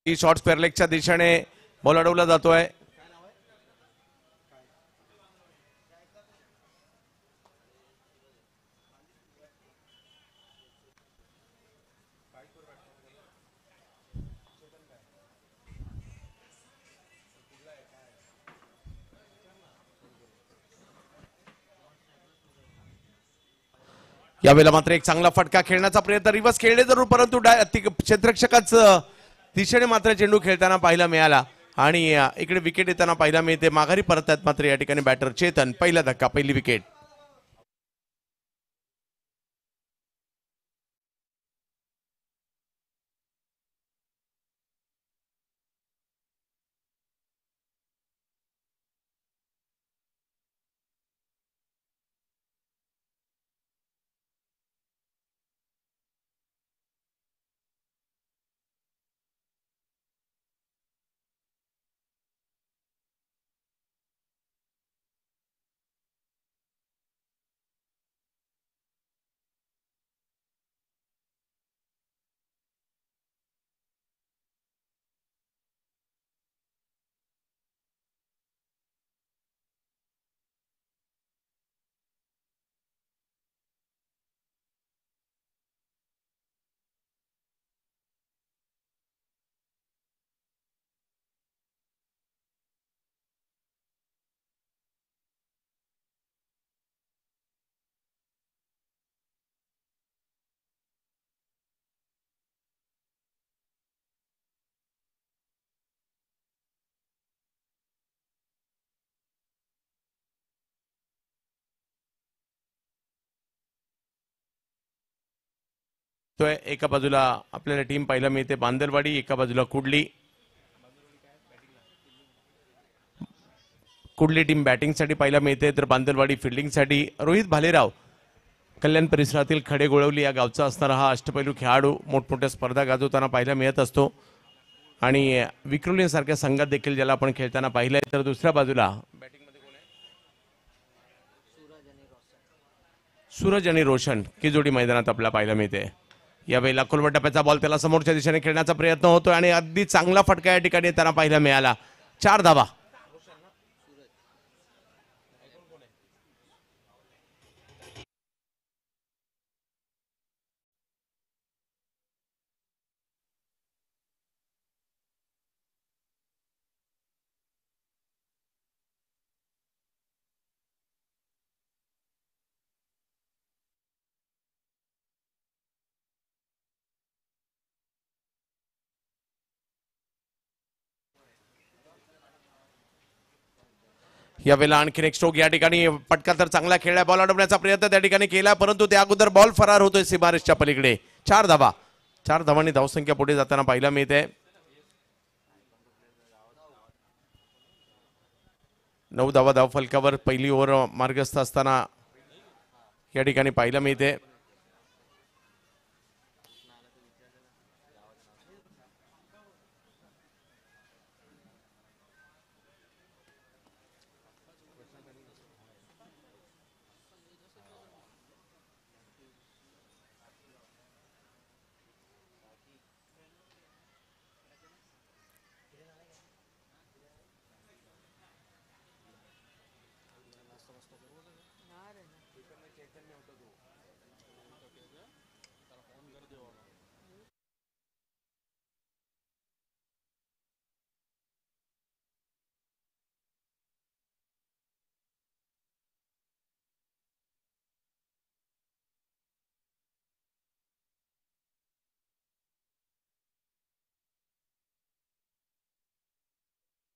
Short square लेगच्या दिशेने ball अडवला जातोय. यावेळेला मात्र एक चांगला फटका खेळण्याचा प्रयत्न, रिव्हर्स खेळले जरूर परंतु क्षेत्ररक्षकाच दिशेने मात्र चेंडू खेळताना पाहायला मिळाला आणि इकडे विकेट येताना पाहायला मिळते. माघारी परततात मात्र या ठिकाणी बॅटर चेतन. पहिला धक्का, पहिली विकेट. एका बाजूला आपल्याला टीम पाहायला मिळते बांदरवाडी, एका बाजूला कुडली. कुडली टीम बॅटिंगसाठी पाहायला मिळते तर बांदरवाडी फिल्डिंगसाठी. रोहित भालेराव कल्याण परिसरातील खडे गोळवली या गावचा असणारा हा अष्टपैलू खेळाडू मोठमोठ्या स्पर्धा गाजवताना पाहायला मिळत असतो आणि विक्रोलीसारख्या संघात देखील ज्याला आपण खेळताना पाहिलंय. तर दुसऱ्या बाजूला बॅटिंगमध्ये कोण आहे? सूरज आणि रोशन की जोडी मैदानात आपल्याला पाहायला मिळते. यावेळेला खोलवर टप्प्याचा बॉल त्याला समोरच्या दिशेने खेळण्याचा प्रयत्न होतोय आणि अगदी चांगला फटका या ठिकाणी त्यांना पाहायला मिळाला. 4 धावा. यावेळेला आणखीन एक स्ट्रोक या ठिकाणी. पटका तर चांगला खेळला, बॉल अडवण्याचा प्रयत्न त्या ठिकाणी केला परंतु त्या अगोदर बॉल फरार होतोय सीमारेषच्या पलीकडे. 4 धावा. 4 धावांनी धावसंख्या पुढे जाताना पाहायला मिळते. 9 धावा धाव फलकावर पहिली ओव्हर मार्गस्थ असताना या ठिकाणी पाहायला मिळते.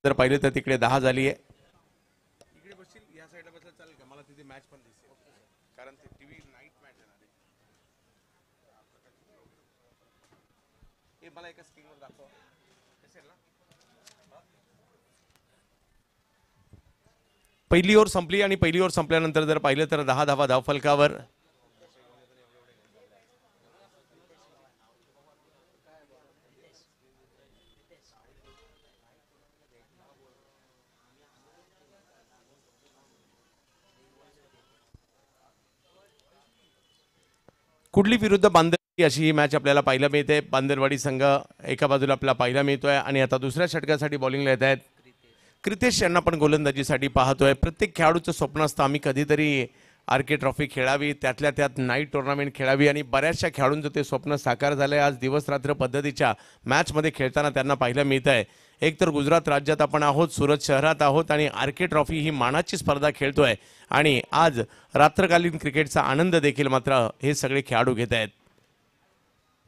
जर पाहिले तर तिकडे 10 झाली आहे. इकडे बसशील या साईडला बसला चालेल का? मला तिथे मॅच पण दिसेल, कारण ते टीव्ही नाईट मॅच येणार आहे. हे मला एका स्क्रीनवर दाखवा. दिसेल ना? पहिली ओव्हर संपली आणि पहिली ओव्हर संपल्यानंतर जर पाहिलं तर 10 धावा धावफलकावर. कुडली विरुद्ध बांदेरवाडी अशी ही मॅच आपल्याला पाहायला मिळते. बांदेरवाडी संघ एका बाजूला आपल्याला पाहायला मिळतोय आणि आता दुसऱ्या षटकासाठी बॉलिंगला येत आहेत. क्रितेश यांना पण गोलंदाजीसाठी पाहतोय. प्रत्येक खेळाडूचं स्वप्न असतं आम्ही कधीतरी आर.के. ट्रॉफी खेळावी, त्यातल्या त्यात नाईट टुर्नामेंट खेळावी, आणि बऱ्याचशा खेळाडूंचं ते स्वप्न साकार झालंय. आज दिवस रात्र पद्धतीच्या मॅचमध्ये खेळताना त्यांना पाहायला मिळत आहे. एक तर गुजरात राज्यात आपण आहोत, सुरत शहरात आहोत आणि आर.के. ट्रॉफी ही मानाची स्पर्धा खेळतोय आणि आज रात्रकालीन क्रिकेटचा आनंद देखील मात्र हे सगळे खेळाडू घेत आहेत.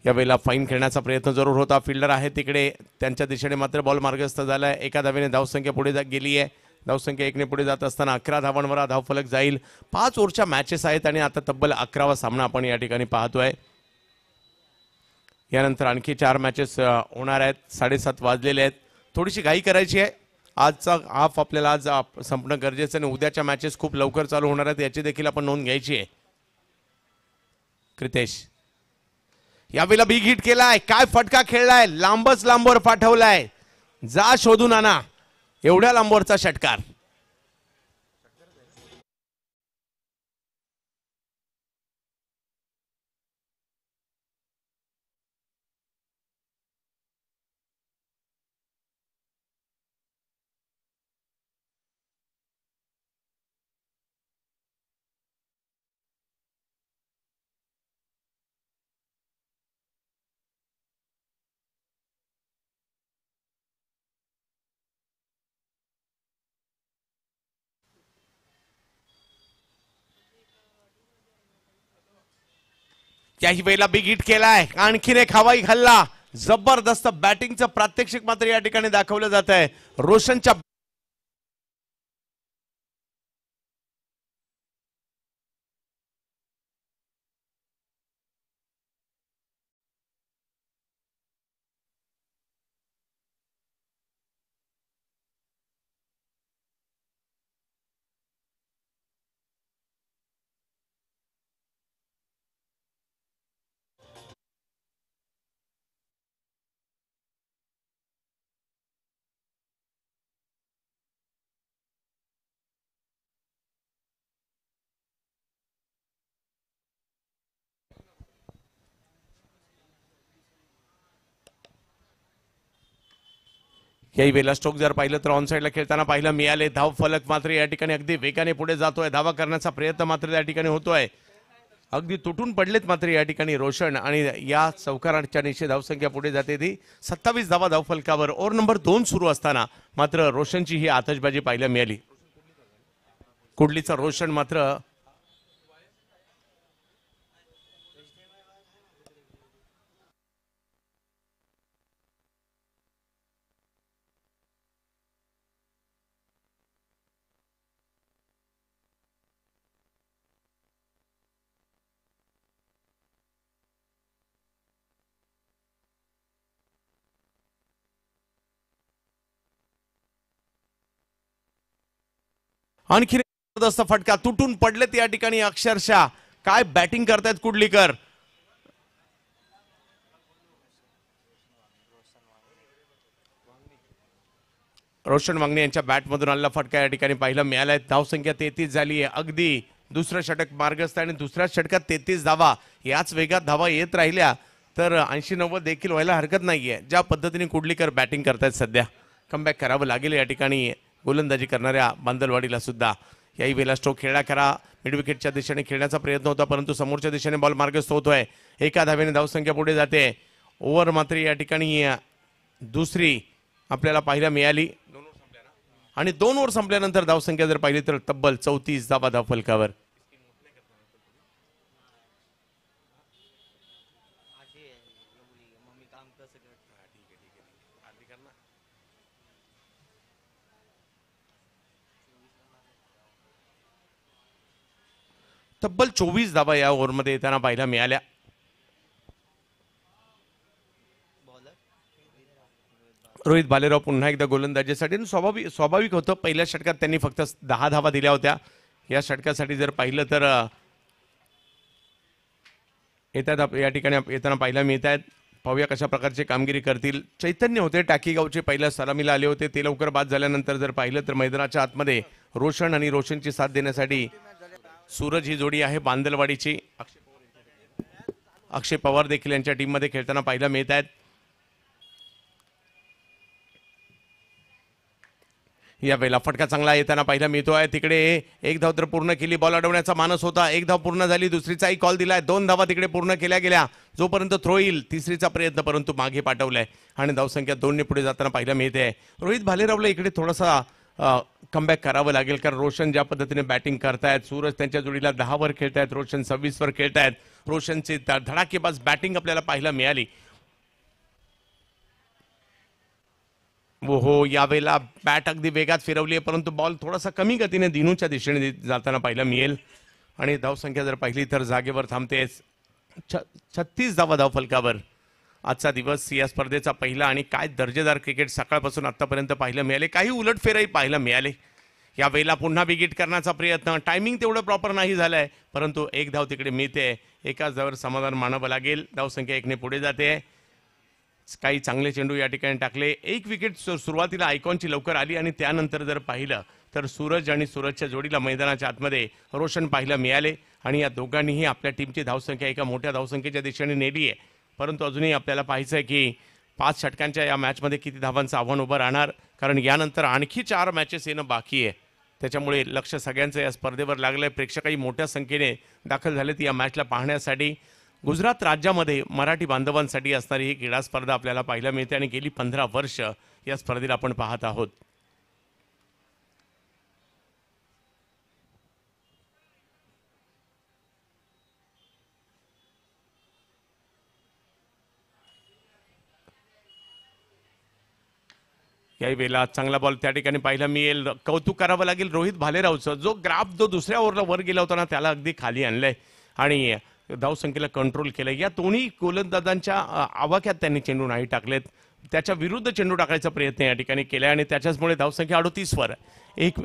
यावेळेला फाईन खेळण्याचा प्रयत्न जरूर होता. फिल्डर आहे तिकडे, त्यांच्या दिशेने मात्र बॉल मार्गस्थ झालाय. एका धावेने धावसंख्या पुढे गेली आहे. धावसंख्या 1ने पुढे जात असताना 11 धावांवर हा धावफलक जाईल. 5 ओव्हरच्या मॅचेस आहेत आणि आता तब्बल 11वा सामना आपण या ठिकाणी पाहतोय. यानंतर आणखी 4 मॅचेस होणार आहेत. 7:30 वाजलेले आहेत. थोडीशी घाई करायची आहे. आजचा हाफ आपल्याला आज संपणं गरजेचं आणि उद्याच्या मॅचेस खूप लवकर चालू होणार आहेत, याची देखील आपण नोंद घ्यायची आहे. क्रितेश यावेळेला बिग हिट केलाय. काय फटका खेळलाय, लांबच लांबवर पाठवलाय. जा शोधून आणा एवढ्या लांबवरचा षटकार. याही वेळेला बिग हिट केलाय. आणखीन एक हवाई हल्ला. जबरदस्त बॅटिंगचं प्रात्यक्षिक मात्र या ठिकाणी दाखवलं जात आहे. रोशनच्या याही वेळेला स्ट्रोक जर पाहिलं तर ऑन साईडला खेळताना पाहिलं मिळाले. धाव फलक मात्र या ठिकाणी अगदी वेगाने पुढे जातोय. धावा करण्याचा प्रयत्न मात्र या ठिकाणी होतोय. अगदी तुटून पडलेत मात्र या ठिकाणी रोशन, आणि या चौकाराच्या निश्चित धावसंख्या पुढे जाते ती 27 धावा धावफलकावर. ओव्हर नंबर 2 सुरू असताना मात्र रोशनची ही आतषबाजी पाहायला मिळाली. कुडलीचा रोशन मात्र आणखी जबरदस्त फटका. तुटून पडलेत या ठिकाणी अक्षरशः. काय बॅटिंग करतायत कुडलीकर. रोशन वांगणे यांच्या बॅटमधून आलेला फटका या ठिकाणी पाहिला मिळालाय. धावसंख्या 33 झाली आहे. अगदी दुसरं षटक मार्गस्थ आणि दुसऱ्या षटकात 33 धावा याच वेगात धावा येत राहिल्या तर 80-90 देखील व्हायला हरकत नाहीये. ज्या पद्धतीने कुडलीकर बॅटिंग करतायत सध्या कमबॅक करावं लागेल या ठिकाणी गोलंदाजी करणाऱ्या बांदलवाडीला सुद्धा. याही वेळेला स्ट्रोक खेळला करा मिड विकेटच्या दिशेने खेळण्याचा प्रयत्न होता परंतु समोरच्या दिशेने बॉल मार्गस्थ होतोय. एका धावेने धावसंख्या पुढे जाते. ओव्हर मात्र या ठिकाणी दुसरी आपल्याला पाहायला मिळाली आणि 2 ओव्हर संपल्यानंतर धावसंख्या जर पाहिली तर तब्बल 34 धावा धावफलकावर. तब्बल 24 धावा या ओव्हरमध्ये येताना पाहायला मिळाल्या. रोहित भालेराव पुन्हा एकदा गोलंदाजीसाठी स्वाभाविक होतं. पहिल्या षटकात त्यांनी फक्त 10 धावा दिल्या होत्या. या षटकासाठी जर पाहिलं तर येतात या ठिकाणी येताना पाहायला मिळत आहेत. पाहूया कशा प्रकारची कामगिरी करतील. चैतन्य होते टाकीगावचे पहिल्या सलामीला आले होते ते लवकर बाद झाल्यानंतर जर पाहिलं तर मैदानाच्या आतमध्ये रोशन आणि रोशनची साथ देण्यासाठी सूरज ही जोडी आहे बांदलवाडीची. अक्षय पवार देखील यांच्या टीममध्ये खेळताना पाहायला मिळत आहेत. या वेळेला फटका चांगला येताना पाहायला मिळतोय. तिकडे एक धाव तर पूर्ण केली. बॉल अडवण्याचा मानस होता. एक धाव पूर्ण झाली. दुसरीचाही कॉल दिलाय. 2 धावा तिकडे पूर्ण केल्या गेल्या. जोपर्यंत थ्रो येईल तिसरीचा प्रयत्न परंतु मागे पाठवलाय आणि धावसंख्या 2 ने पुढे जाताना पाहायला मिळते. रोहित भालेरावला इकडे थोडासा कमबॅक करावं लागेल कारण रोशन ज्या पद्धतीने बॅटिंग करतायत. सूरज त्यांच्या जोडीला 10 वर खेळतायत. रोशन 26 वर खेळतायत. रोशनची धडाकेबाज बॅटिंग आपल्याला पाहायला मिळाली. हो यावेळेला बॅट अगदी वेगात फिरवली आहे परंतु बॉल थोडासा कमी गतीने दिनूच्या दिशेने जाताना पाहायला मिळेल आणि धावसंख्या जर पाहिली तर जागेवर थांबते. 36 धावा धावफलकावर. आजचा दिवस या स्पर्धेचा पहिला आणि काय दर्जेदार क्रिकेट सकाळपासून आतापर्यंत पाहायला मिळाले. काही उलटफेरही पाहायला मिळाले. या वेळेला पुन्हा बिगिट करण्याचा प्रयत्न. टायमिंग तेवढं प्रॉपर नाही झालंय परंतु एक धाव तिकडे मिळते. एकाच धावावर समाधान मानावं लागेल. धावसंख्या 1 ने पुढे जाते. काही चांगले चेंडू या ठिकाणी टाकले. एक विकेट सुरुवातीला आयकॉनची लवकर आली आणि त्यानंतर जर पाहिलं तर सूरज आणि सूरजच्या जोडीला मैदानाच्या आतमध्ये रोशन पाहायला मिळाले आणि या दोघांनीही आपल्या टीमची धावसंख्या एका मोठ्या धावसंख्येच्या दिशेने नेली आहे. परंतु अजूनही आपल्याला पाहायचं आहे की 5 षटकांच्या या मॅचमध्ये किती धावांचं आव्हान उभं राहणार कारण यानंतर आणखी 4 मॅचेस येणं बाकी आहे. त्याच्यामुळे लक्ष सगळ्यांचं या स्पर्धेवर लागलंय. प्रेक्षकही मोठ्या संख्येने दाखल झालेत या मॅचला पाहण्यासाठी. गुजरात राज्यामध्ये मराठी बांधवांसाठी असणारी ही क्रीडा स्पर्धा आपल्याला पाहायला मिळते आणि गेली 15 वर्ष या स्पर्धेला आपण पाहत आहोत. याही वेळेला चांगला बॉल त्या ठिकाणी पाहायला मिळेल. कौतुक करावं लागेल रोहित भालेरावचं. जो ग्राफ जो दुसऱ्या ओव्हरला वर गेला होता ना त्याला अगदी खाली आणलंय आणि धावसंख्येला कंट्रोल केलं. या दोन्ही गोलंदाजांच्या आवाक्यात त्यांनी चेंडू नाही टाकलेत. त्याच्या विरुद्ध चेंडू टाकायचा प्रयत्न या ठिकाणी केलाय आणि त्याच्याचमुळे धावसंख्या 38 वर. एक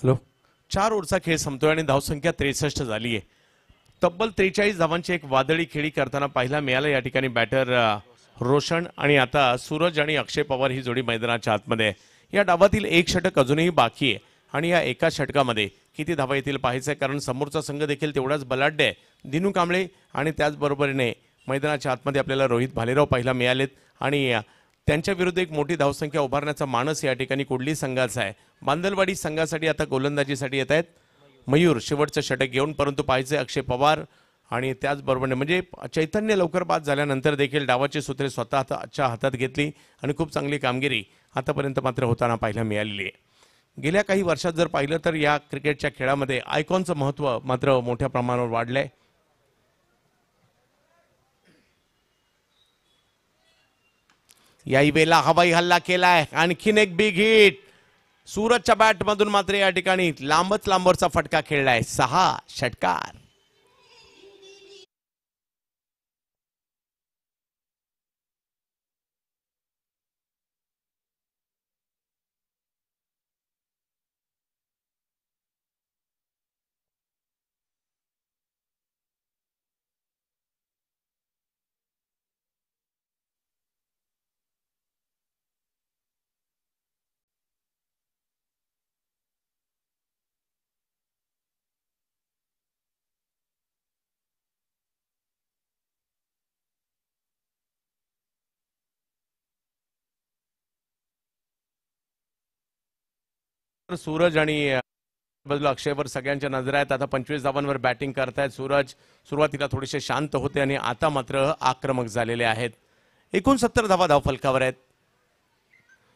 हॅलो, 4 ओव्हरचा खेळ संपतोय आणि धावसंख्या 63 झाली आहे. तब्बल 43 धावांची एक वादळी खेळी करताना पाहायला मिळालं या ठिकाणी बॅटर रोशन आणि आता सूरज आणि अक्षय पवार ही जोडी मैदानाच्या आतमध्ये आहे. या डावातील एक षटक अजूनही बाकी आहे आणि या एका षटकामध्ये किती धावा येतील पाहायचं आहे, कारण समोरचा संघ देखील तेवढाच बलाढ्य आहे. दिनू कांबळे आणि त्याचबरोबरीने मैदानाच्या आतमध्ये आपल्याला रोहित भालेराव पाहायला मिळालेत आणि त्यांच्या विरुद्ध एक मोठी धावसंख्या उभारण्याचा मानस या ठिकाणी कुडली संघाचा आहे. बांदलवाडी संघासाठी आता गोलंदाजीसाठी येत आहेत मयूर शेवटचं षटक घेऊन, परंतु पाहायचे अक्षय पवार आणि त्याचबरोबर म्हणजे चैतन्य लवकर बाद झाल्यानंतर देखील डावाची सूत्रे स्वतःच्या हातात घेतली आणि खूप चांगली कामगिरी आतापर्यंत मात्र होताना पाहायला मिळालेली आहे. गेल्या काही वर्षात जर पाहिलं तर या क्रिकेटच्या खेळामध्ये आयकॉनचं महत्त्व मात्र मोठ्या प्रमाणावर वाढलंय. याही वेळेला हवाई हल्ला केलाय, आणखीन एक बिग हिट सूरजच्या बॅटमधून मात्र या ठिकाणी लांबवरचा फटका खेळलाय. 6 षटकार. सूरज आणि बाजूला अक्षयवर सगळ्यांच्या नजर आहेत. आता 25 धावांवर बॅटिंग करतायत सूरज. सुरुवातीला थोडेसे शांत होते आणि आता मात्र आक्रमक झालेले आहेत. 69 धावा धावफलकावर आहेत.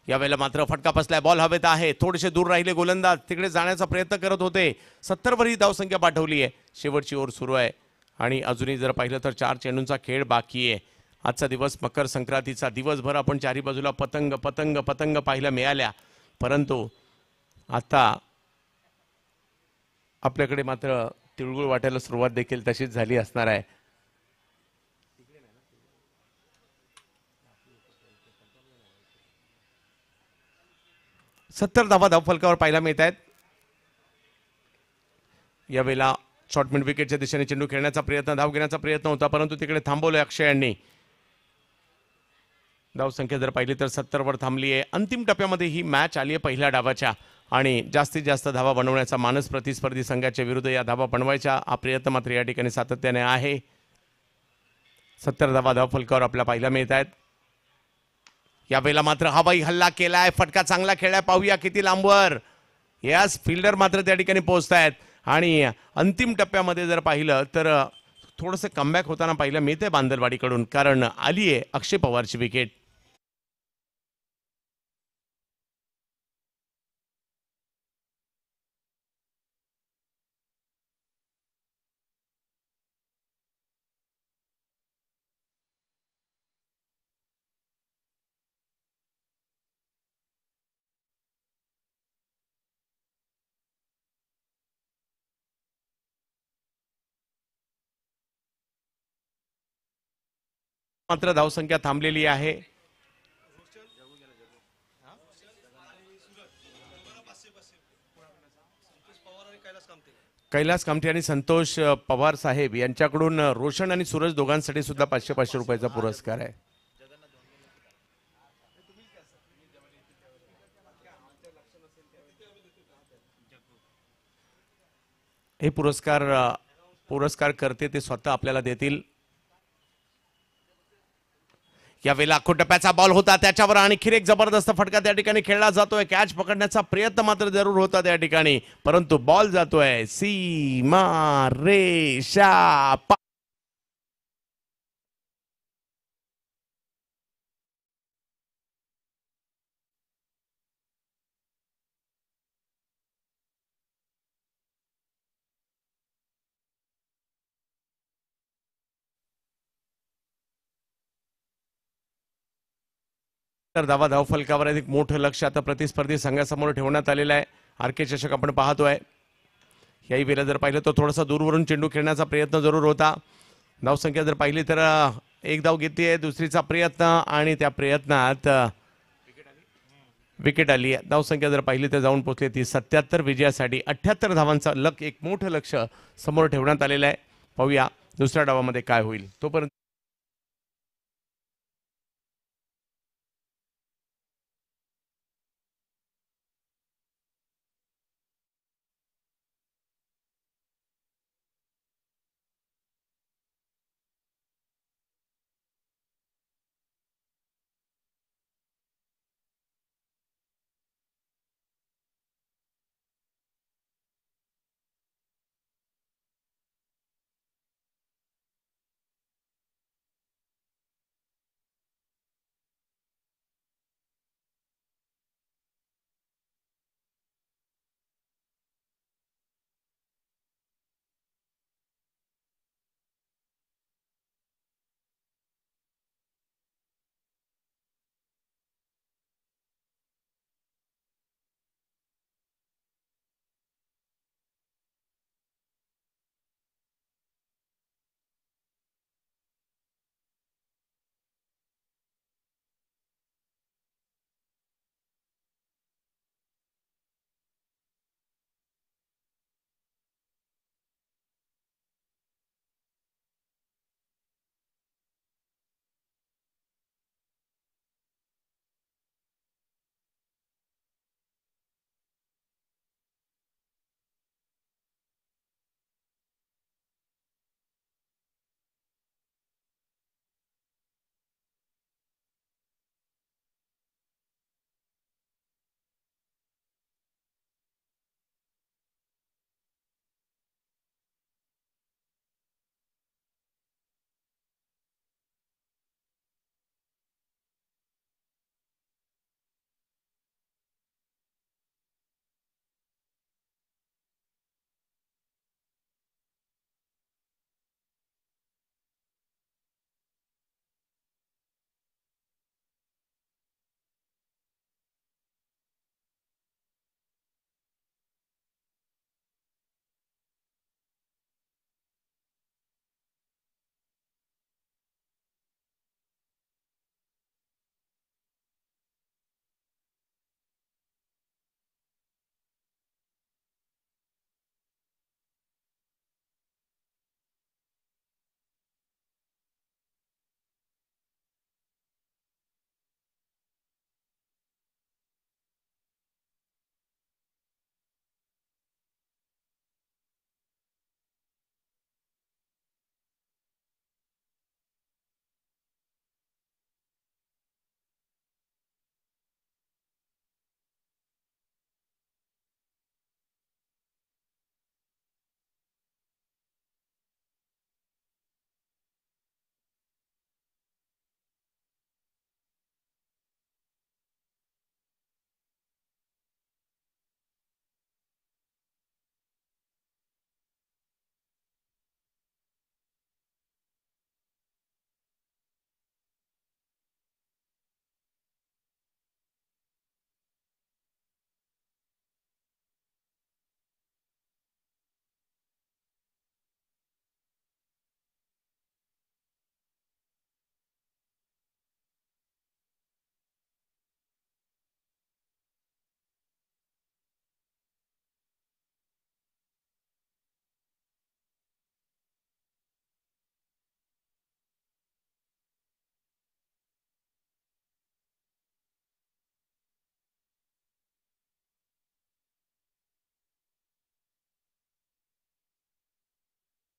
यावेळेला मात्र फटका बसलाय, बॉल हवेत आहे, थोडेसे दूर राहिले गोलंदाज, तिकडे जाण्याचा प्रयत्न करत होते. 70 वर ही धावसंख्या पाठवली आहे. शेवटची ओव्हर सुरू आहे आणि अजूनही जर पाहिलं तर 4 चेंडूंचा खेळ बाकी आहे. आजचा दिवस मकर संक्रांतीचा. दिवसभर आपण चारी बाजूला पतंग पतंग पतंग पाहायला मिळाल्या, परंतु आता आपल्याकडे मात्र तिळगुळ वाटायला सुरुवात देखील तशीच झाली असणार आहे. सत्तर धावा धावफलकावर पाहायला मिळत आहेत. यावेळेला शॉर्ट मिड विकेटच्या दिशेने चेंडू खेळण्याचा प्रयत्न, धाव घेण्याचा प्रयत्न होता, परंतु तिकडे थांबवले अक्षय यांनी. धावसंख्या जर पाहिली तर 70 वर थांबली आहे. अंतिम टप्प्यामध्ये ही मॅच आली आहे पहिल्या डावाच्या आणि जास्तीत जास्त धावा बनवण्याचा मानस प्रतिस्पर्धी संघाच्या विरुद्ध या धावा बनवायचा हा प्रयत्न मात्र या ठिकाणी सातत्याने आहे. 70 धावा धावफलकावर आपल्याला पाहायला मिळत आहेत. यावेळेला मात्र हवाई हल्ला केलाय, फटका चांगला खेळलाय, पाहूया किती लांबवर. यास फिल्डर मात्र त्या ठिकाणी पोहोचतायत आणि अंतिम टप्प्यामध्ये जर पाहिलं तर थोडंसं कमबॅक होताना पाहिलं मिळतंय बांदलवाडीकडून, कारण आली आहे अक्षय पवारची विकेट. मात्र धावसंख्या थांबलेली आहे. कैलास कामठे आणि संतोष पवार साहेब यांच्याकडून रोशन आणि सूरज दोघांसाठी सुद्धा 500-500 रुपयाचा पुरस्कार आहे. हे पुरस्कार करते ते स्वतः आपल्याला देतील. यावेळेला टप्प्याचा बॉल होता, त्याच्यावर आणखी एक जबरदस्त फटका त्या ठिकाणी खेळला जातोय. कॅच पकडण्याचा प्रयत्न मात्र जरूर होता त्या ठिकाणी, परंतु बॉल जातोय सीमा रेषा. तर धावा धावफलकावर एक मोठं लक्ष आता प्रतिस्पर्धी संघासमोर ठेवण्यात आलेलं आहे. आरके चषक आपण पाहतोय. याही वेळेला जर पाहिलं तर थोडासा दूरवरून चेंडू खेळण्याचा प्रयत्न जरूर होता. धावसंख्या जर पाहिली तर एक धाव घेतली आहे, दुसरीचा प्रयत्न आणि त्या प्रयत्नात विकेट आली आहे। धावसंख्या जर पाहिली तर जाऊन पोहोचली ती 77 विजयासाठी 78 धावांचा एक मोठं लक्ष समोर ठेवण्यात आलेलं आहे। पाहूया दुसऱ्या डावामध्ये काय होईल तोपर्यंत।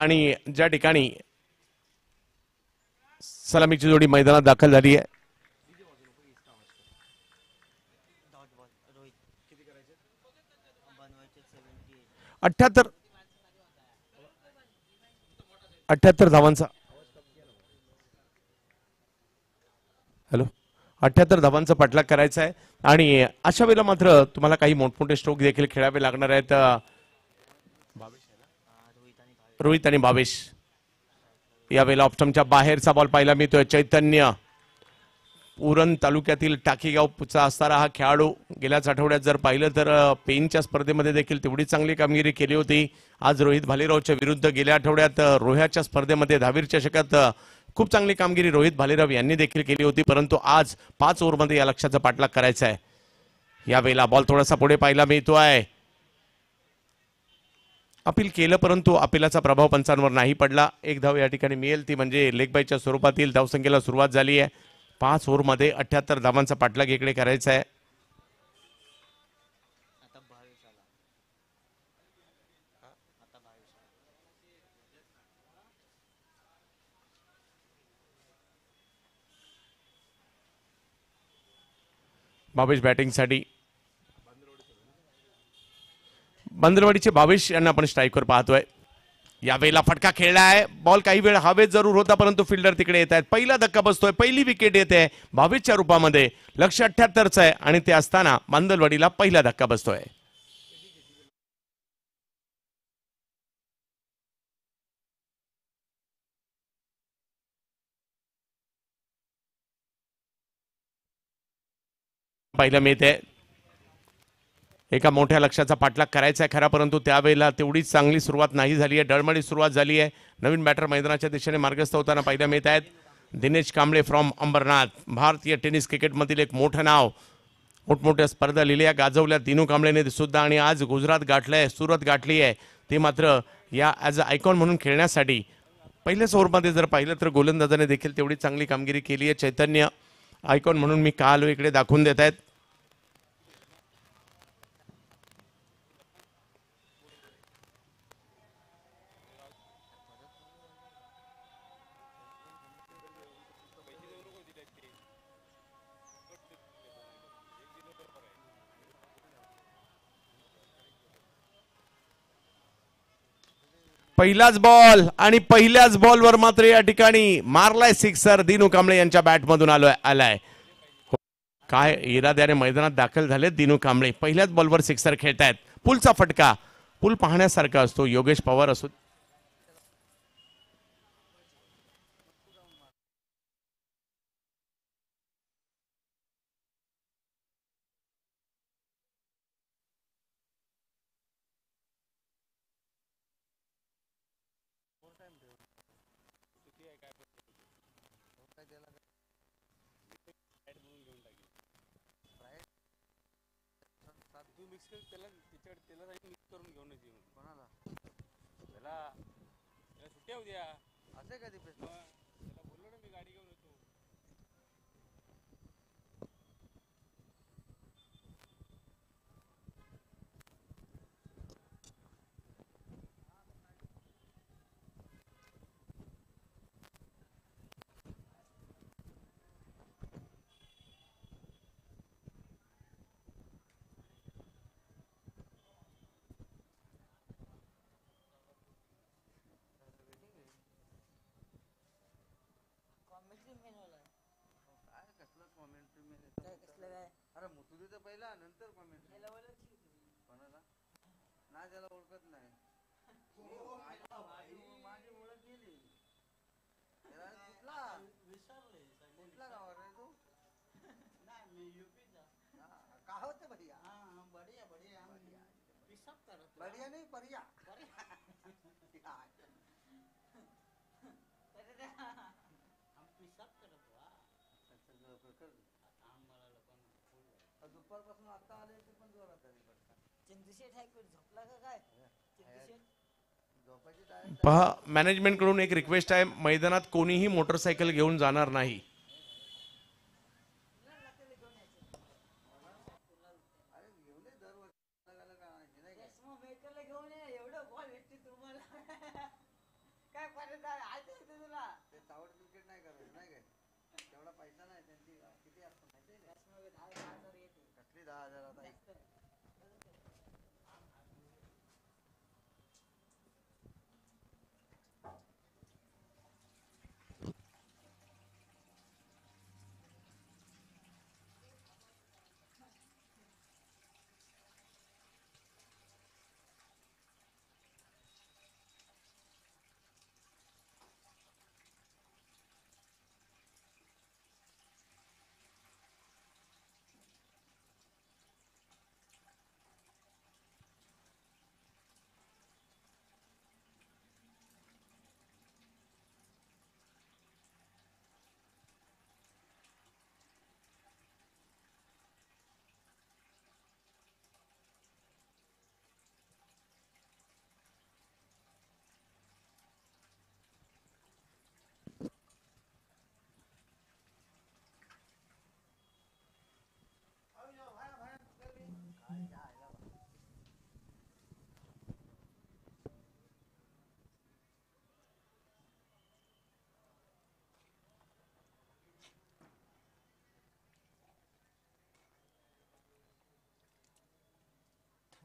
आणि ज्या ठिकाणी सलामीची जोडी मैदानात दाखल झाली आहे 78 धावांचा 78 धावांचा पाठलाग करायचा आहे आणि अशा वेळेला मात्र तुम्हाला काही मोठमोठे स्ट्रोक देखील खेळावे लागणार आहेत। रोहित आणि भावेश यावेळेला ऑप्टमच्या बाहेरचा बॉल पाहायला मिळतोय। चैतन्य उरण तालुक्यातील टाकीगावचा असणारा हा खेळाडू गेल्याच आठवड्यात जर पाहिलं तर पेनच्या स्पर्धेमध्ये देखील तेवढी चांगली कामगिरी केली होती। आज रोहित भालेरावच्या विरुद्ध गेल्या आठवड्यात रोह्याच्या स्पर्धेमध्ये दहावीर चषकात खूप चांगली कामगिरी रोहित भालेराव यांनी देखील केली होती, परंतु आज 5 ओव्हरमध्ये या लक्ष्याचा पाठलाग करायचा आहे। यावेळेला बॉल थोडासा पुढे पाहायला मिळतोय. अपील केलं परंतु अपिलाचा प्रभाव पंचांवर नाही पडला. एक धाव या ठिकाणी मिळेल ती म्हणजे लेग बायच्या स्वरूपातील धावसंख्येला सुरुवात झाली आहे. 5 ओव्हरमध्ये 78 धावांचा पाठलाग इकडे करायचा आहे. भावेश बॅटिंगसाठी. बंदरवाडीचे भावेश यांना आपण स्ट्राईकवर पाहतोय. यावेळेला फटका खेळला आहे. बॉल काही वेळ हवेत जरूर होता परंतु फिल्डर तिकडे येत आहेत. पहिला धक्का बसतोय. पहिली विकेट येते भावेशच्या रूपामध्ये. लक्ष 78चं आहे आणि ते असताना बांदलवाडीला पहिला धक्का बसतोय. पाहिलं मिळते एका मोठ्या लक्ष्याचा पाठलाग करायचा आहे खरा परंतु त्यावेळेला तेवढीच चांगली सुरुवात नाही झाली आहे. डळमळी सुरुवात झाली आहे. नवीन बॅटर मैदानाच्या दिशेने मार्गस्थ होताना पाहिलं मिळत आहेत. दिनेश कांबळे फ्रॉम अंबरनाथ. भारतीय टेनिस क्रिकेटमधील एक मोठं नाव. मोठमोठ्या स्पर्धा लिहिल्या गाजवल्या दिनू कांबळेने सुद्धा आणि आज गुजरात गाठलंय, सुरत गाठली आहे. ते मात्र या ॲज अ आयकॉन म्हणून खेळण्यासाठी पहिल्याच ओव्हरमध्ये जर पाहिलं तर गोलंदाजाने देखील तेवढी चांगली कामगिरी केली आहे. चैतन्य आयकॉन म्हणून मी का आलो इकडे दाखवून देत आहेत. पहिलाच बॉल आणि पहिल्याच बॉलवर मात्र या ठिकाणी मारलाय सिक्सर. दिनू कांबळे यांच्या बॅटमधून आलाय. काय इराद्याने मैदानात दाखल झाले दिनू कांबळे. पहिल्याच बॉलवर सिक्सर खेळतायत. पुलचा फटका. पुल पाहण्यासारखा असतो. योगेश पवार असो. पहा मॅनेजमेंट कडून एक रिक्वेस्ट आहे. मैदानात कोणीही मोटरसायकल घेऊन जाणार नाही.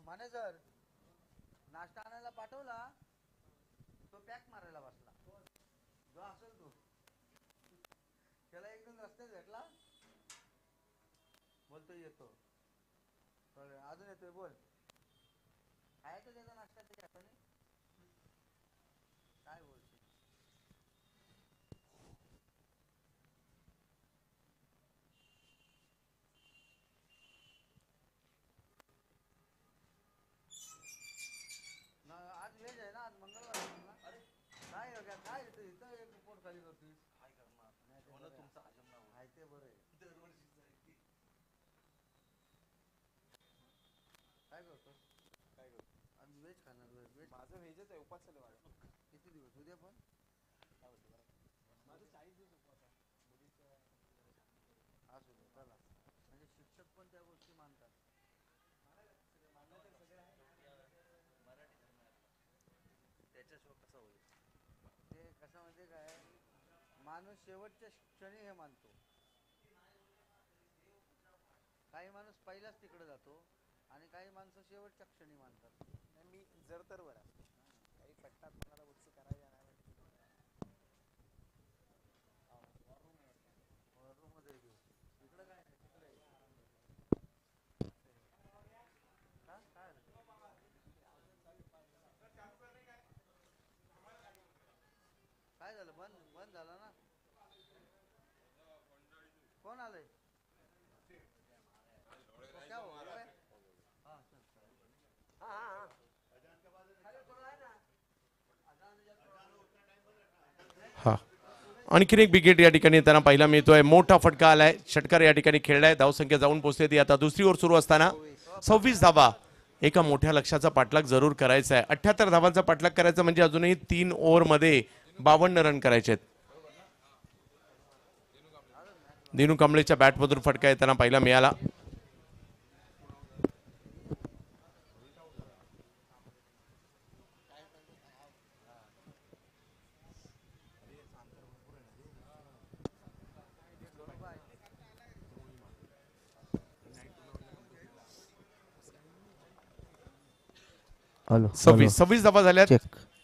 माने सर नाश्ता आणायला पाठवला तो पॅक मारायला बसला जो असेल तो त्याला एकदम रस्त्यात भेटला बोलतो येतो अजून येतोय बोल काय तो त्याचा नाश्ता त्याच्या हाताने काय बोलतो आज व्हेज आहे ना आज मंगळवार आहे ना अरे काय हो काय इथं इथं एक पोट खाली करतोय काय करणार तुमचा हजम ना आहे ते बरं आहे दरवर्षी काय करतो काय करतो आज व्हेज खाणार व्हेज माझं व्हेजच आहे उपास आहे माझा किती दिवस उद्या पण माझं 40 दिवस उपास आहे असू दे चला म्हणजे शिक्षक पण त्या गोष्टी मानतात त्याच्याशिवाय कसं होईल ते कसं म्हणजे काय माणूस शेवटच्या क्षणी हे मानतो काही माणूस पहिलाच तिकडे जातो आणि काही माणसं शेवटच्या क्षणी मानतात मी जर तर बरं काही पट्टात मला गोष्टी करायच्या नाही वॉर मध्ये इकडं काय तिकडे काय झालं बंद बंद झालं ना कोण आलंय क्या हुआ है हा आणखीन एक विकेट या ठिकाणी त्यांना पाहायला मिळतोय मोठा फटका आलाय षटकार या ठिकाणी खेळलाय धावसंख्या जाऊन पोहोचते ती आता दुसरी ओव्हर सुरू असताना 26 धावा एका मोठ्या लक्ष्याचा पाठलाग जरूर करायचा आहे 78 धावांचा पाठलाग करायचा म्हणजे अजूनही 3 ओव्हर मध्ये 52 रन करायचे आहेत दिनू कांबळेच्या बॅटमधून फटका येताना पाहायला मिळाला सव्वीस धावा झाल्यात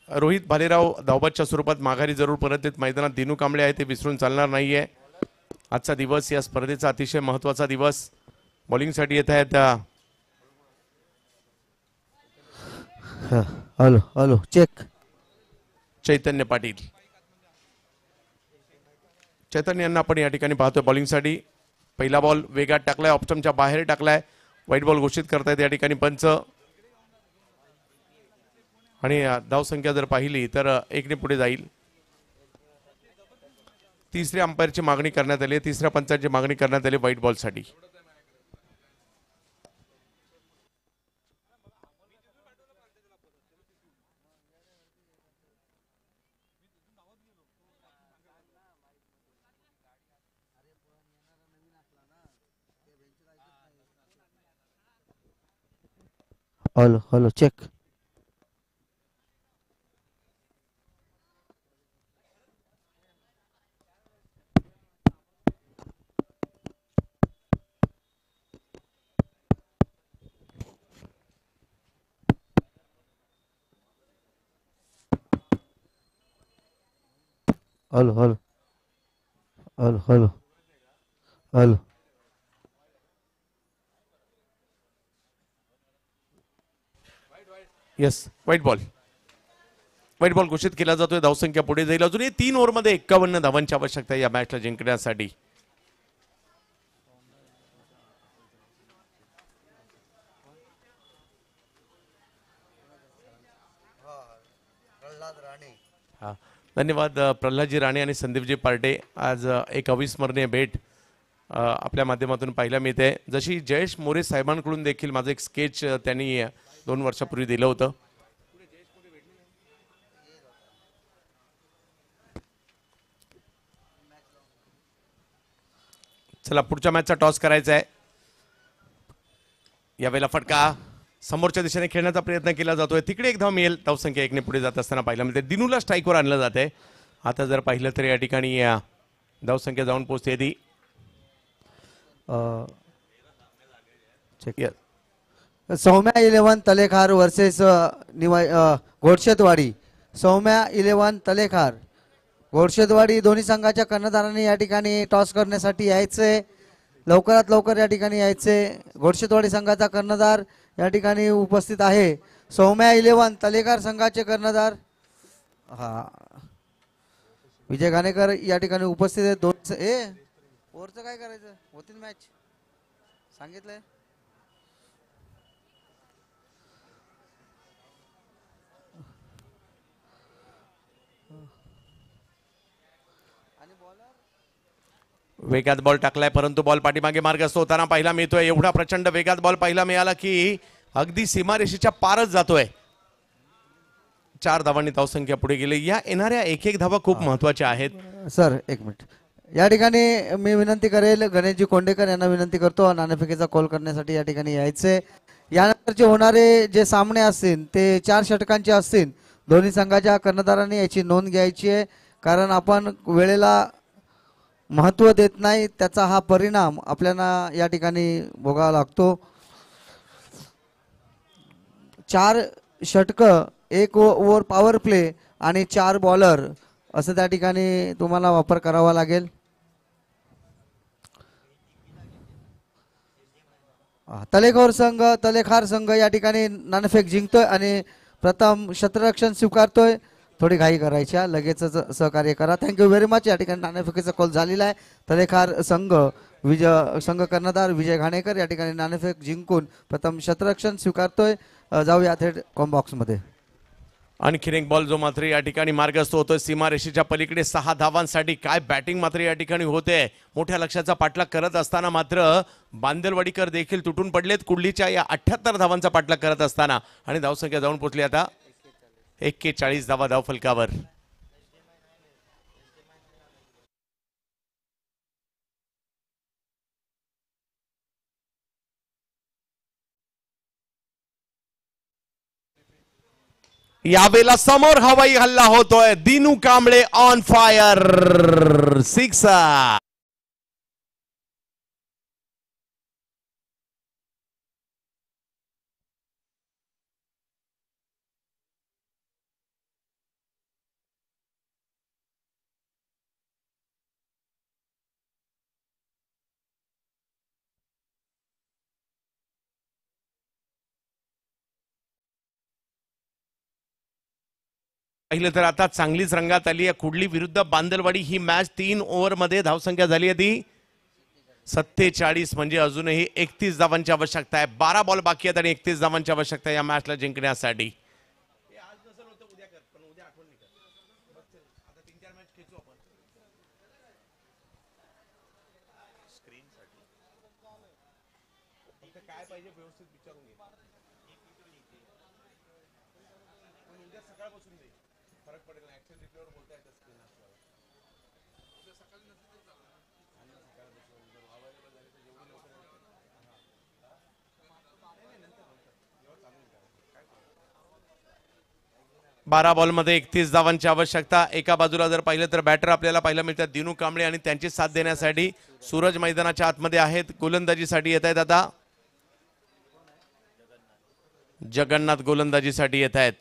रोहित भालेराव धावबादच्या स्वरूपात माघारी जरूर परत येत मैदानात दिनू कांबळे आहे ते विसरून चालणार नाहीये आजचा दिवस या स्पर्धेचा अतिशय महत्वाचा दिवस बॉलिंगसाठी येत आहेत हॅलो हॅलो चेक चैतन्य पाटील चैतन्य यांना आपण या ठिकाणी पाहतोय बॉलिंगसाठी पहिला बॉल वेगात टाकलाय ऑप्शनच्या बाहेर टाकलाय व्हाईट बॉल घोषित करतायत या ठिकाणी पंच आणि धावसंख्या जर पाहिली तर 1 ने पुढे जाईल तिसऱ्या अंपायरची मागणी करण्यात आली तिसऱ्या पंचाची मागणी करण्यात आली व्हाईट बॉलसाठी hello hello check hello hello hello hello hello yes white ball घोषित केला जातोय धावसंख्या पुढे जाईल अजूनही 3 ओव्हरमध्ये 51 धावांची आवश्यकता आहे या मॅचला जिंकण्यासाठी धन्यवाद प्रल्हादजी राणे आणि संदीपजी पार्टे आज एक अविस्मरणीय भेट आपल्या माध्यमातून पाहायला मिळते जशी जयेश मोरे साहेबांकडून देखील माझं एक स्केच त्यांनी 2 वर्षापूर्वी दिलं होतं चला पुढच्या मॅचचा टॉस करायचा आहे यावेळेला फटका समोरच्या दिशेने खेळण्याचा प्रयत्न केला जातोय तिकडे एक धाव मिळेल धावसंख्या 1 ने पुढे जात असताना पाहायला मिळते दिनूला स्ट्राईकवर आणलं जाते आता जर पाहिलं तर या ठिकाणी धावसंख्या जाऊन पोहोचते ती सौम्या 11 तलेखार वर्सेस घोडशेतवाडी. सौम्या 11 तलेखार घोडशेतवाडी दोन्ही संघाच्या कर्णधारांनी या ठिकाणी टॉस करण्यासाठी यायचे. लवकरात लवकर या ठिकाणी यायचे. घोडशेतवाडी संघाचा कर्णधार या ठिकाणी उपस्थित आहे. सौम्या 11 तलेखार संघाचे कर्णधार विजय घाणेकर या ठिकाणी उपस्थित आहेत. ओव्हरचं काय करायचं होतील मॅच सांगितलंय. वेगात बॉल टाकलाय परंतु बॉल पाठीमागे मार्गस्थ होताना पाहायला मिळतोय. एवढा प्रचंड वेगात बॉल पाहायला मिळाला की अगदी सीमारेषेच्या पारच जातोय. 4 धावांनी धावसंख्या पुढे गेली. या येणाऱ्या एक एक धावा खूप महत्वाच्या आहेत. सर एक मिनिट या ठिकाणी मी विनंती करेल गणेशजी कोंडेकर यांना विनंती करतो नाणेफेकीचा कॉल करण्यासाठी या ठिकाणी यायचे. यानंतरचे होणारे जे सामने असतील ते 4 षटकांचे असतील. दोन्ही संघाच्या कर्णधारांनी याची नोंद घ्यायची आहे कारण आपण वेळेला महत्त्व देत नाही. त्याचा हा परिणाम आपल्याला या ठिकाणी भोगावा लागतो. 4 षटक 1 ओव्हर पॉवर प्ले आणि 4 बॉलर असं त्या ठिकाणी तुम्हाला वापर करावा लागेल. तलेखार संघ या ठिकाणी नाणेफेक जिंकतोय आणि प्रथम क्षेत्ररक्षण स्वीकारतोय. थोडी घाई करायच्या लगेचच सहकार्य करा. Thank you very much. या ठिकाणी नाणेफेकीचा कॉल झालेला आहे. तलेखार संघ कर्णधार विजय घाणेकर या ठिकाणी नाणेफेक जिंकून प्रथम क्षेत्ररक्षण स्वीकारतोय. जाऊया थेट कॉम्बॉक्स मध्ये. आणखीन एक बॉल जो मात्र या ठिकाणी मार्गस्थ होतोय सीमारेषेच्या पलीकडे 6 धावांसाठी. काय बॅटिंग मात्र या ठिकाणी होते. मोठ्या लक्ष्याचा पाठलाग करत असताना मात्र बांदेलवाडीकर देखील तुटून पडलेत. कुडलीच्या या 78 धावांचा पाठलाग करत असताना आणि धावसंख्या जाऊन पोहोचली आता 41 धावा धावफलकावर. यावेळेला समोर हवाई हल्ला होतोय. Dinu Kamble on fire 6. पाहिलं तर आता चांगलीच रंगात आली आहे. कुडली विरुद्ध बांदलवाडी ही मॅच 3 ओव्हरमध्ये धावसंख्या झाली आहे ती 47. म्हणजे अजूनही 31 धावांची आवश्यकता आहे. 12 बॉल बाकी आहेत आणि 31 धावांची आवश्यकता आहे या मॅचला जिंकण्यासाठी. बारा बॉलमध्ये 31 धावांची आवश्यकता. एका बाजूला जर पाहिलं तर बॅटर आपल्याला पाहायला मिळतात दिनू कांबळे आणि त्यांची साथ देण्यासाठी सूरज मैदानाच्या आतमध्ये आहेत. गोलंदाजीसाठी येत आहेत आता जगन्नाथ गोलंदाजीसाठी येत आहेत.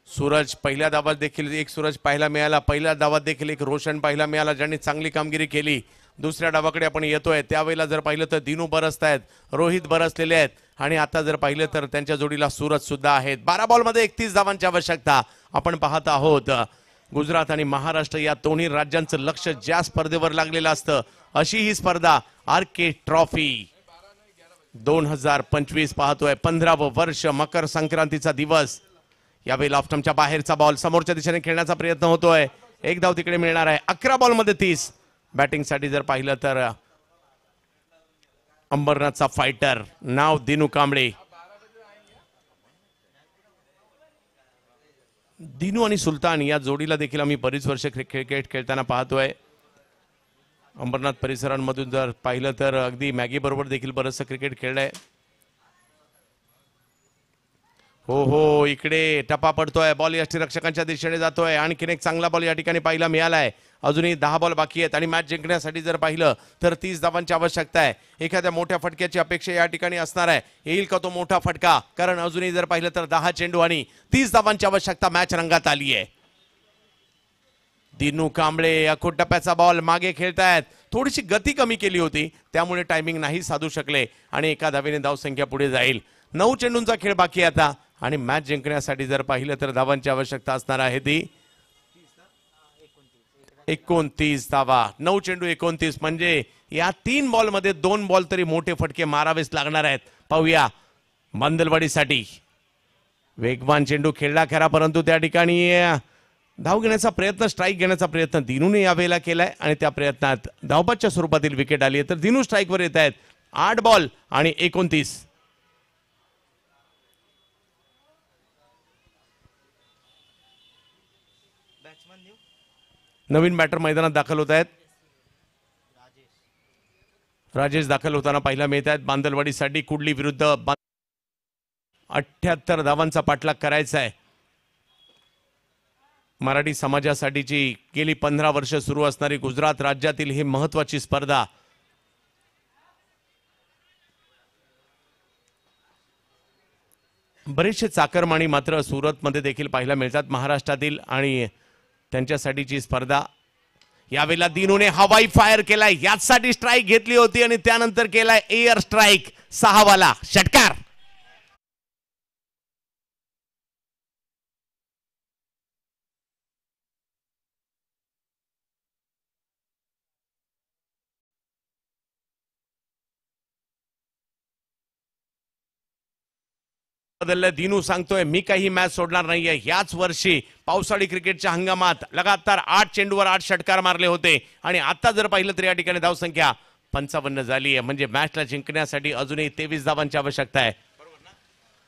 सूरज पहिल्या धावात देखील एक सूरज पाहायला मिळाला. पहिल्या धावात देखील एक रोशन पाहायला मिळाला ज्यांनी चांगली कामगिरी केली. दुसऱ्या डावाकडे आपण येतोय त्यावेळेला जर पाहिलं तर दिनू बरसत आहेत, रोहित बरसलेले आहेत आणि आता जर पाहिलं तर त्यांच्या जोडीला सूरज सुद्धा आहेत. 12 बॉलमध्ये 31 धावांची आवश्यकता. आपण पाहत आहोत गुजरात आणि महाराष्ट्र या दोन्ही राज्यांचं लक्ष ज्या स्पर्धेवर लागलेलं असतं अशी ही स्पर्धा RK ट्रॉफी 2025 पाहतोय. 15वं वर्ष, मकर संक्रांतीचा दिवस. यावेळी ऑफ्टमच्या बाहेरचा बॉल समोरच्या दिशेने खेळण्याचा प्रयत्न होतोय. एक धाव तिकडे मिळणार आहे. 11 बॉलमध्ये 30. बॅटिंगसाठी जर पाहिलं तर अंबरनाथचा फायटर नाव दिनू कांबळे. दिनू आणि सुलतान या जोडीला देखील आम्ही बरीच वर्ष क्रिकेट खेळताना पाहतोय. अंबरनाथ परिसरांमधून जर पाहिलं तर अगदी मॅगी बरोबर देखील बरंचसं क्रिकेट खेळलंय. हो हो, इकडे टप्पा पडतोय, बॉल यष्टीरक्षकांच्या दिशेने जातोय. आणखीन एक चांगला बॉल या ठिकाणी पाहायला मिळालाय. अजूनही 10 बॉल बाकी आहेत आणि मॅच जिंकण्यासाठी जर पाहिलं तर 30 धावांची आवश्यकता आहे. एखाद्या मोठ्या फटक्याची अपेक्षा या ठिकाणी असणार आहे. येईल का तो मोठा फटका? कारण अजूनही जर पाहिलं तर 10 चेंडू आणि 30 धावांची आवश्यकता मॅच रंगात आली आहे. दिनू कांबळे अखोट टप्प्याचा बॉल मागे खेळतायत. थोडीशी गती कमी केली होती, त्यामुळे टायमिंग नाही साधू शकले आणि एका धावेने धावसंख्या पुढे जाईल. 9 चेंडूंचा खेळ बाकी आहे आता आणि मॅच जिंकण्यासाठी जर पाहिलं तर धावांची आवश्यकता असणार आहे ती 29 धावा. 9 चेंडू 29 म्हणजे या 3 बॉल मध्ये 2 बॉल तरी मोठे फटके मारावेच लागणार आहेत. पाहूया मांदलवाडीसाठी वेगवान चेंडू खेळला खरा, परंतु त्या ठिकाणी धाव घेण्याचा प्रयत्न, स्ट्राईक घेण्याचा प्रयत्न दिनूने यावेळेला केलाय आणि त्या प्रयत्नात धावबादच्या स्वरूपातील विकेट आली आहे. तर दिनू स्ट्राईकवर येत आहेत. 8 बॉल आणि 29. नवीन बॅटर मैदानात दाखल होत आहेत. राजेश दाखल होताना पाहायला मिळत आहेत. बांदलवाडीसाठी कुडली विरुद्ध 78 धावांचा पाठलाग करायचा आहे. मराठी समाजासाठीची गेली 15 वर्ष सुरू असणारी गुजरात राज्यातील ही महत्वाची स्पर्धा. बरेचसे चाकरमानी मात्र सुरतमध्ये देखील पाहायला मिळतात महाराष्ट्रातील आणि त्यांच्यासाठीची स्पर्धा. यावेळेला दिनूने हवाई फायर केलाय, याचसाठी स्ट्राईक घेतली होती आणि त्यानंतर केलाय एअर स्ट्राईक. 6 वाला षटकार. बदललं. दिनू सांगतोय मी काही मॅच सोडणार नाहीये. याच वर्षी पावसाळी क्रिकेटच्या हंगामात लगातार 8 चेंडूवर 8 षटकार मारले होते आणि आता जर पाहिलं तर या ठिकाणी धावसंख्या 55 झाली आहे. म्हणजे मॅचला जिंकण्यासाठी अजूनही 23 धावांची आवश्यकता आहे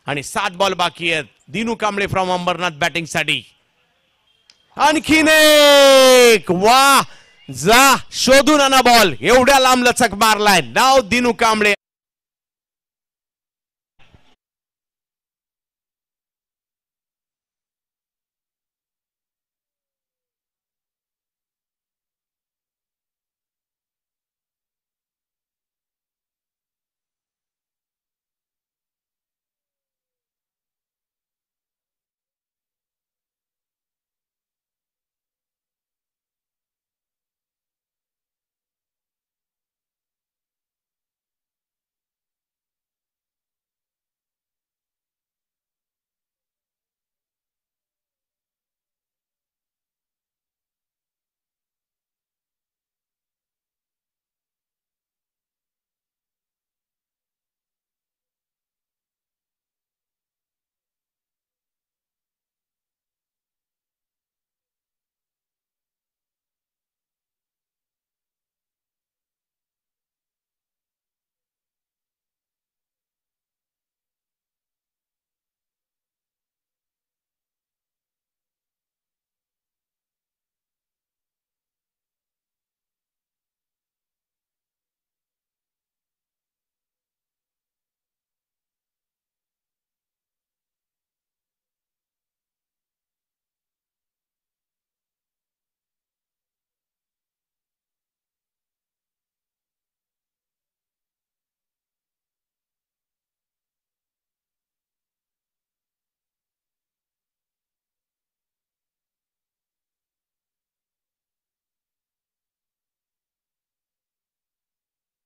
आणि 7 बॉल बाकी आहेत. दिनू कांबळे फ्रॉम अंबरनाथ बॅटिंगसाठी. आणखीन एक, वा, जा शोधून आणा बॉल. एवढ्या लांब लचक मारलाय. नाव दिनू कांबळे.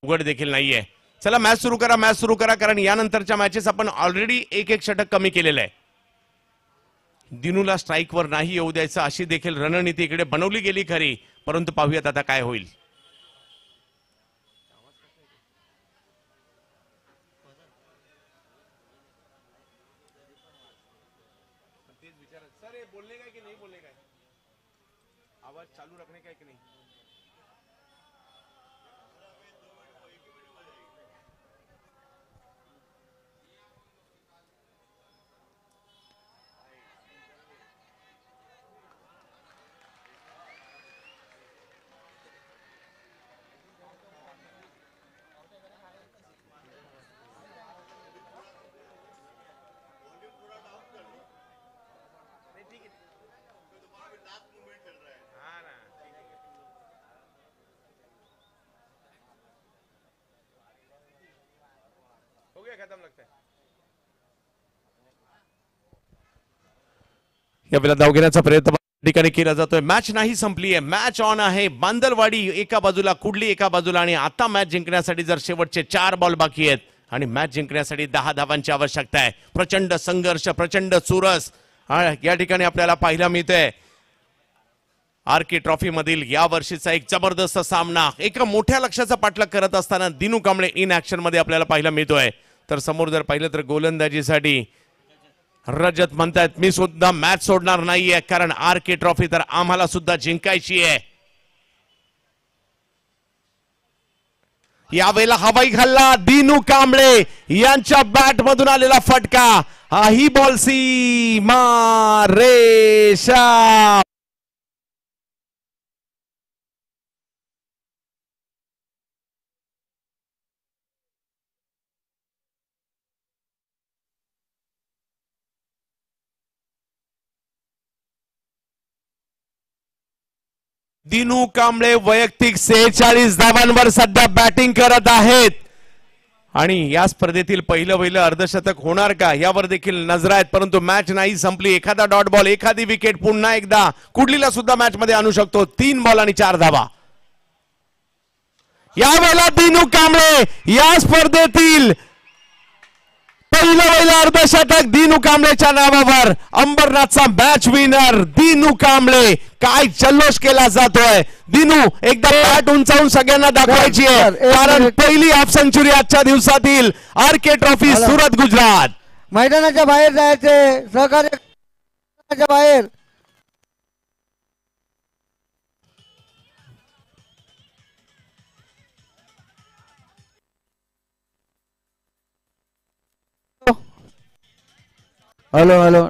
उघड देखील नाहीये. चला मॅच सुरू करा, मॅच सुरू करा, कारण यानंतरच्या मॅचेस आपण ऑलरेडी एक षटक कमी केलेलं आहे. दिनूला स्ट्राईकवर नाही येऊ द्यायचं अशी देखील रणनीती इकडे बनवली गेली खरी, परंतु पाहूयात आता काय होईल. आवाज चालू रखने का की नाही. या वेळेला धाव घेण्याचा प्रयत्न ठिकाणी केला जातोय. मॅच नाही संपली आहे, मॅच ऑन आहे. बांदलवाडी एका बाजूला, कुडली एका बाजूला आणि आता मॅच जिंकण्यासाठी जर शेवटचे 4 बॉल बाकी आहेत आणि मॅच जिंकण्यासाठी 10 धावांची आवश्यकता आहे. प्रचंड संघर्ष, प्रचंड चुरस या ठिकाणी आपल्याला पाहायला मिळतंय. आरके ट्रॉफी मधील या वर्षीचा एक जबरदस्त सामना एका मोठ्या लक्ष्याचा पाठलाग करत असताना दिनू कांबळे इन ऍक्शन मध्ये आपल्याला पाहायला मिळतोय. तर समोर जर पाहिलं तर गोलंदाजीसाठी रजत म्हणतायत मी सुद्धा मॅच सोडणार नाहीये, कारण आरके ट्रॉफी तर आम्हाला सुद्धा जिंकायची आहे. यावेळेला हवाई हल्ला दिनू कांबळे यांच्या बॅट मधून आलेला फटका. ही बॉल सीमा रेषा. दिनू कांबळे वैयक्तिक 46 धावांवर सध्या बॅटिंग करत आहेत आणि या स्पर्धेतील पहिलं अर्धशतक होणार का यावर देखील नजर आहेत. परंतु मॅच नाही संपली. एखादा डॉट बॉल, एखादी विकेट पुन्हा एकदा कुडलीला सुद्धा मॅच मध्ये आणू शकतो. 3 बॉल आणि 4 धावा. यावेळेला दिनू कांबळे या स्पर्धेतील पहिलं अर्धशतक दिनू कांबळेच्या नावावर. अंबरनाथचा मॅच विनर दिनू कांबळे. काय जल्लोष केला जातोय. दिनू एकदा बॅट उंचावून सगळ्यांना दाखवायची आहे, कारण पहिली हाफ सेंचुरी आजच्या दिवसातील आरके ट्रॉफी सुरत गुजरात. मैदानाच्या बाहेर जायचे, सहकार्य बाहेर. Hello hello